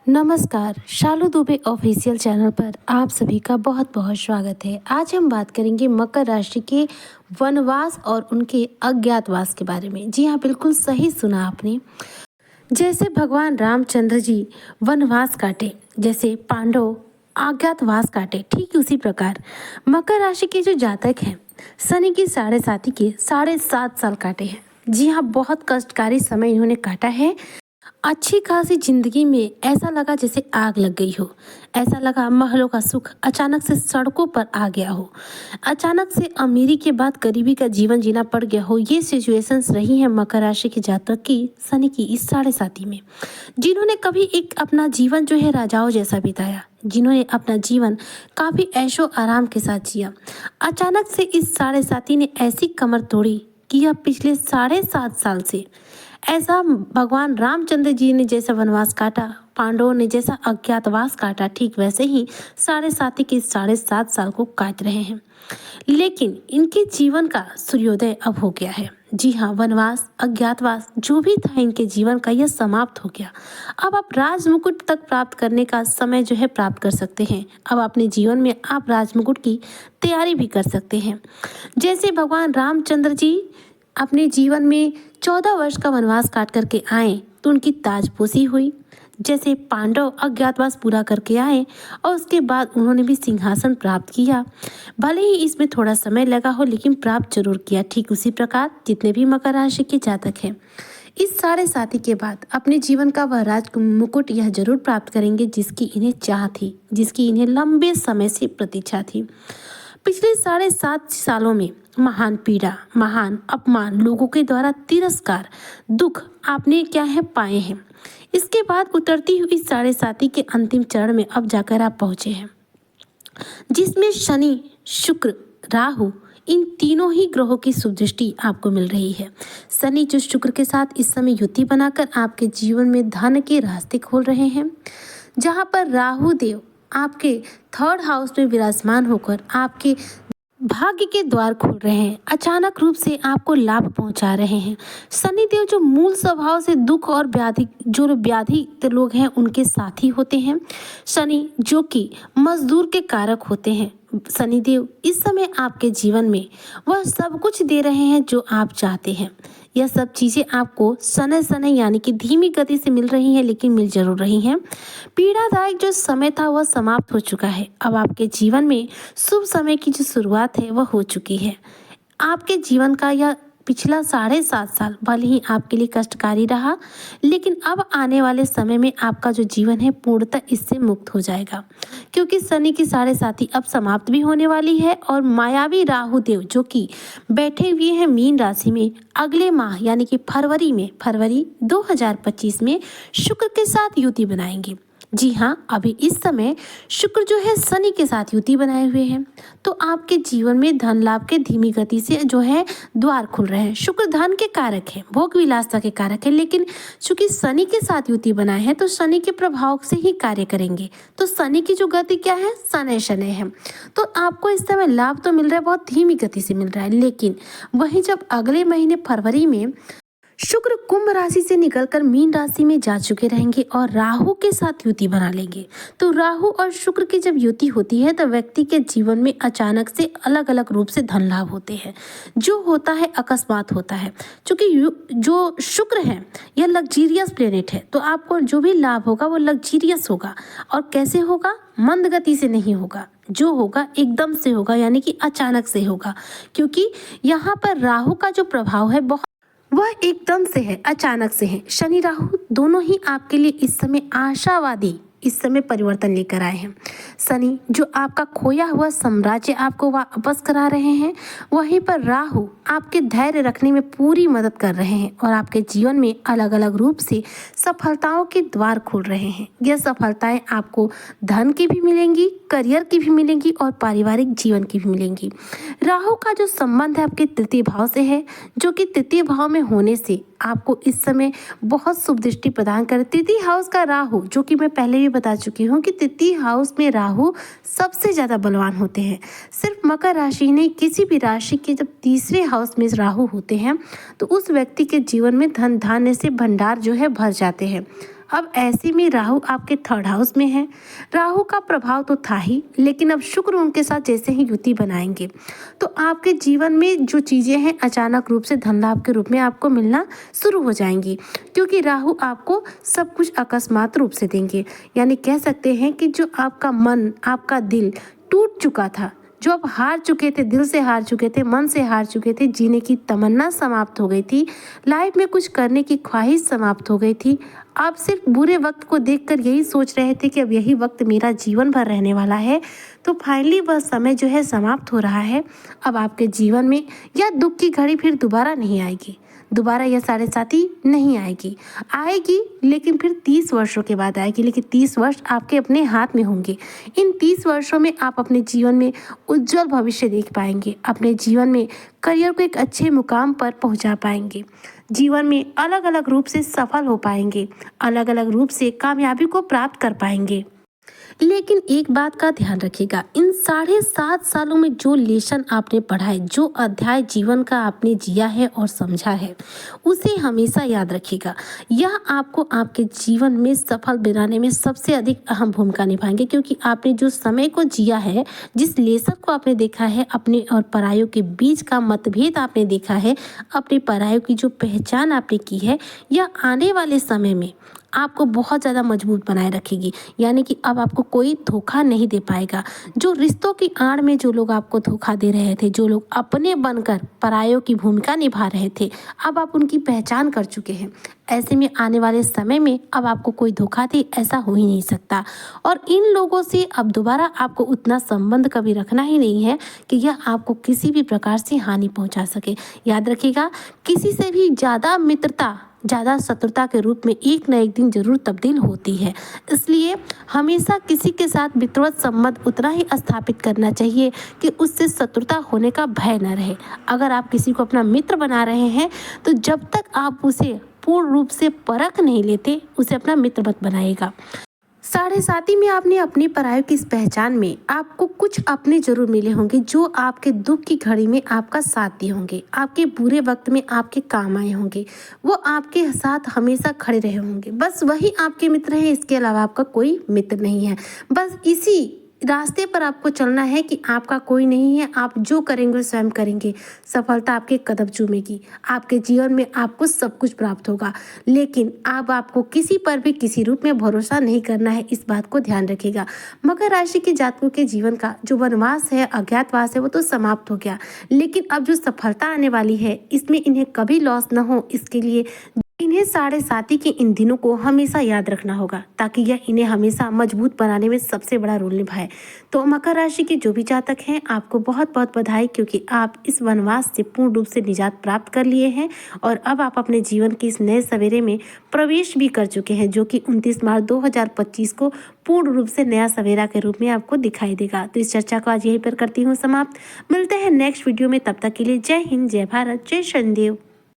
नमस्कार, शालू Dubey official channel पर आप सभी का बहुत बहुत स्वागत है। आज हम बात करेंगे मकर राशि के वनवास और उनके अज्ञातवास के बारे में। जी हाँ, बिल्कुल सही सुना आपने। जैसे भगवान रामचंद्र जी वनवास काटे, जैसे पांडव अज्ञातवास काटे, ठीक उसी प्रकार मकर राशि के जो जातक हैं, शनि की साढ़े साथी के 7.5 साल काटे हैं। जी हाँ, बहुत कष्टकारी समय इन्होंने काटा है। अच्छी खासी जिंदगी में ऐसा लगा जैसे आग लग गई हो। ऐसा लगा महलों का सुख अचानक से सड़कों पर आ गया हो। अचानक से अमीरी के बाद गरीबी का जीवन जीना पड़ गया हो। ये सिचुएशंस रही हैं मकर राशि के जातक की शनि की इस साढ़े साथी में, जिन्होंने कभी एक अपना जीवन जो है राजाओं जैसा बिताया, जिन्होंने अपना जीवन काफ़ी ऐशो आराम के साथ जिया। अचानक से इस साढ़े साथी ने ऐसी कमर तोड़ी कि अब पिछले 7.5 साल से ऐसा भगवान रामचंद्र जी ने जैसा वनवास काटा, पांडवों ने जैसा अज्ञातवास काटा, ठीक वैसे ही साढ़े साथी के 7.5 साल को काट रहे हैं। लेकिन इनके जीवन का सूर्योदय अब हो गया है। जी हाँ, वनवास अज्ञातवास जो भी था इनके जीवन का, यह समाप्त हो गया। अब आप राज मुकुट तक प्राप्त करने का समय जो है प्राप्त कर सकते हैं। अब अपने जीवन में आप राज मुकुट की तैयारी भी कर सकते हैं। जैसे भगवान रामचंद्र जी अपने जीवन में 14 वर्ष का वनवास काट करके आए तो उनकी ताजपोशी हुई। जैसे पांडव अज्ञातवास पूरा करके आए और उसके बाद उन्होंने भी सिंहासन प्राप्त किया। भले ही इसमें थोड़ा समय लगा हो, लेकिन प्राप्त जरूर किया। ठीक उसी प्रकार जितने भी मकर राशि के जातक हैं, इस साढ़े साथी के बाद अपने जीवन का वह राज मुकुट यह जरूर प्राप्त करेंगे जिसकी इन्हें चाह थी, जिसकी इन्हें लंबे समय से प्रतीक्षा थी। पिछले 7.5 सालों में महान पीड़ा, महान अपमान, लोगों के द्वारा तिरस्कार, दुख आपने क्या है पाए हैं। इसके बाद उतरती हुई साढ़े साथी के अंतिम चरण में अब जाकर आप पहुंचे हैं, जिसमें शनि, शुक्र, राहु, इन तीनों ही ग्रहों की शुभ दृष्टि आपको मिल रही है। शनि जो शुक्र के साथ इस समय युति बनाकर आपके जीवन में धन के रास्ते खोल रहे हैं, जहां पर राहु देव आपके 3rd हाउस में विराजमान होकर आपके भाग्य के द्वार खोल रहे हैं। अचानक रूप से आपको लाभ पहुंचा रहे हैं। शनिदेव जो मूल स्वभाव से दुख और व्याधि लोग हैं उनके साथी होते हैं। शनि जो कि मजदूर के कारक होते हैं। शनिदेव इस समय आपके जीवन में वह सब कुछ दे रहे हैं जो आप चाहते हैं। यह सब चीज़ें आपको सने सने यानी कि धीमी गति से मिल रही हैं, लेकिन मिल जरूर रही हैं। पीड़ादायक जो समय था वह समाप्त हो चुका है। अब आपके जीवन में शुभ समय की जो शुरुआत है वह हो चुकी है। आपके जीवन का यह पिछला 7.5 साल भले ही आपके लिए कष्टकारी रहा, लेकिन अब आने वाले समय में आपका जो जीवन है पूर्णतः इससे मुक्त हो जाएगा, क्योंकि शनि की साढ़े साथी अब समाप्त भी होने वाली है। और मायावी राहु देव जो कि बैठे हुए हैं मीन राशि में, अगले माह यानी कि फरवरी 2025 में शुक्र के साथ युति बनाएंगे। जी हाँ, अभी इस समय शुक्र जो है शनि के साथ युति बनाए हुए हैं, तो आपके जीवन में धन लाभ के धीमी गति से जो है द्वार खुल रहे हैं। शुक्र धन के कारक है, भोग विलासता के कारक है, लेकिन चूंकि शनि के साथ युति बनाए हैं तो शनि के प्रभाव से ही कार्य करेंगे। तो शनि की जो गति क्या है, शनै शनै है। तो आपको इस समय लाभ तो मिल रहा है, बहुत धीमी गति से मिल रहा है। लेकिन वहीं जब अगले महीने फरवरी में शुक्र कुंभ राशि से निकलकर मीन राशि में जा चुके रहेंगे और राहु के साथ युति बना लेंगे, तो राहु और शुक्र की जब युति होती है तो व्यक्ति के जीवन में अचानक से अलग अलग रूप से धन लाभ होते हैं। जो होता है अकस्मात होता है, क्योंकि जो शुक्र है यह लग्जीरियस प्लेनेट है, तो आपको जो भी लाभ होगा वो लग्जीरियस होगा। और कैसे होगा, मंद गति से नहीं होगा, जो होगा एकदम से होगा, यानी कि अचानक से होगा। क्योंकि यहाँ पर राहु का जो प्रभाव है वह एकदम से है, अचानक से है। शनि राहु दोनों ही आपके लिए इस समय आशावादी, इस समय परिवर्तन लेकर आए हैं। शनि जो आपका खोया हुआ साम्राज्य आपको वापस करा रहे हैं, वहीं पर राहु आपके धैर्य रखने में पूरी मदद कर रहे हैं और आपके जीवन में अलग अलग रूप से सफलताओं के द्वार खोल रहे हैं। यह सफलताएं आपको धन की भी मिलेंगी, करियर की भी मिलेंगी और पारिवारिक जीवन की भी मिलेंगी। राहु का जो संबंध है आपके 3य भाव से है, जो कि 3य भाव में होने से आपको इस समय बहुत शुभ दृष्टि प्रदान करे। 3य हाउस का राहु, जो कि मैं पहले भी बता चुकी हूँ कि 3य हाउस में राहु सबसे ज़्यादा बलवान होते हैं। सिर्फ मकर राशि नहीं, किसी भी राशि के जब 3रे हाउस में राहु होते हैं तो उस व्यक्ति के जीवन में धन धान्य से भंडार जो है भर जाते हैं। अब ऐसे में राहु आपके थर्ड हाउस में है। राहु का प्रभाव तो था ही, लेकिन अब शुक्र उनके साथ जैसे ही युति बनाएंगे तो आपके जीवन में जो चीज़ें हैं अचानक रूप से धन लाभ के रूप में आपको मिलना शुरू हो जाएंगी, क्योंकि राहु आपको सब कुछ अकस्मात रूप से देंगे। यानी कह सकते हैं कि जो आपका मन, आपका दिल टूट चुका था, जो आप हार चुके थे, दिल से हार चुके थे, मन से हार चुके थे, जीने की तमन्ना समाप्त हो गई थी, लाइफ में कुछ करने की ख्वाहिश समाप्त हो गई थी, आप सिर्फ बुरे वक्त को देखकर यही सोच रहे थे कि अब यही वक्त मेरा जीवन भर रहने वाला है, तो फाइनली वह समय जो है समाप्त हो रहा है। अब आपके जीवन में यह दुख की घड़ी फिर दोबारा नहीं आएगी, दोबारा यह 7.5 नहीं आएगी, आएगी लेकिन फिर 30 वर्षों के बाद आएगी, लेकिन 30 वर्ष आपके अपने हाथ में होंगे। इन 30 वर्षों में आप अपने जीवन में उज्जवल भविष्य देख पाएंगे, अपने जीवन में करियर को एक अच्छे मुकाम पर पहुंचा पाएंगे, जीवन में अलग अलग रूप से सफल हो पाएंगे, अलग अलग रूप से कामयाबी को प्राप्त कर पाएंगे। लेकिन एक बात का ध्यान रखिएगा, इन 7.5 सालों में जो लेसन आपने पढ़ा है, जो अध्याय जीवन का आपने जिया है और समझा है, उसे हमेशा याद रखिएगा। यह आपको आपके जीवन में सफल बनाने में सबसे अधिक अहम भूमिका निभाएंगे, क्योंकि आपने जो समय को जिया है, जिस लेसन को आपने देखा है, अपने और परायों के बीच का मतभेद आपने देखा है, अपने परायों की जो पहचान आपने की है, यह आने वाले समय में आपको बहुत ज़्यादा मजबूत बनाए रखेगी। यानी कि अब आपको कोई धोखा नहीं दे पाएगा। जो रिश्तों की आड़ में जो लोग आपको धोखा दे रहे थे, जो लोग अपने बनकर परायों की भूमिका निभा रहे थे, अब आप उनकी पहचान कर चुके हैं। ऐसे में आने वाले समय में अब आपको कोई धोखा दे, ऐसा हो ही नहीं सकता। और इन लोगों से अब दोबारा आपको उतना संबंध कभी रखना ही नहीं है कि यह आपको किसी भी प्रकार से हानि पहुंचा सके। याद रखिएगा, किसी से भी ज़्यादा मित्रता ज़्यादा शत्रुता के रूप में एक न एक दिन जरूर तब्दील होती है। इसलिए हमेशा किसी के साथ मित्रवत संबंध उतना ही स्थापित करना चाहिए कि उससे शत्रुता होने का भय न रहे। अगर आप किसी को अपना मित्र बना रहे हैं तो जब तक आप उसे पूर्ण रूप से परख नहीं लेते, उसे अपना मित्र मत बनाइएगा। 7.5 में आपने अपनी परायों की इस पहचान में आपको कुछ अपने जरूर मिले होंगे, जो आपके दुख की घड़ी में आपका साथ दिए होंगे, आपके बुरे वक्त में आपके काम आए होंगे, वो आपके साथ हमेशा खड़े रहे होंगे। बस वही आपके मित्र हैं, इसके अलावा आपका कोई मित्र नहीं है। बस इसी रास्ते पर आपको चलना है कि आपका कोई नहीं है, आप जो करेंगे स्वयं करेंगे, सफलता आपके कदम चूमेगी, आपके जीवन में आपको सब कुछ प्राप्त होगा। लेकिन अब आपको किसी पर भी किसी रूप में भरोसा नहीं करना है, इस बात को ध्यान रखिएगा। मकर राशि के जातकों के जीवन का जो वनवास है, अज्ञातवास है, वो तो समाप्त हो गया, लेकिन अब जो सफलता आने वाली है, इसमें इन्हें कभी लॉस न हो, इसके लिए इन्हें 7.5 के इन दिनों को हमेशा याद रखना होगा, ताकि यह इन्हें हमेशा मजबूत बनाने में सबसे बड़ा रोल निभाए। तो मकर राशि के जो भी जातक हैं, आपको बहुत बहुत बधाई, क्योंकि आप इस वनवास से पूर्ण रूप से निजात प्राप्त कर लिए हैं और अब आप अपने जीवन के इस नए सवेरे में प्रवेश भी कर चुके हैं, जो कि 29 मार्च 2025 को पूर्ण रूप से नया सवेरा के रूप में आपको दिखाई देगा। तो इस चर्चा को आज यहीं पर करती हूँ समाप्त। मिलते हैं नेक्स्ट वीडियो में, तब तक के लिए जय हिंद, जय भारत, जय शनिदेव।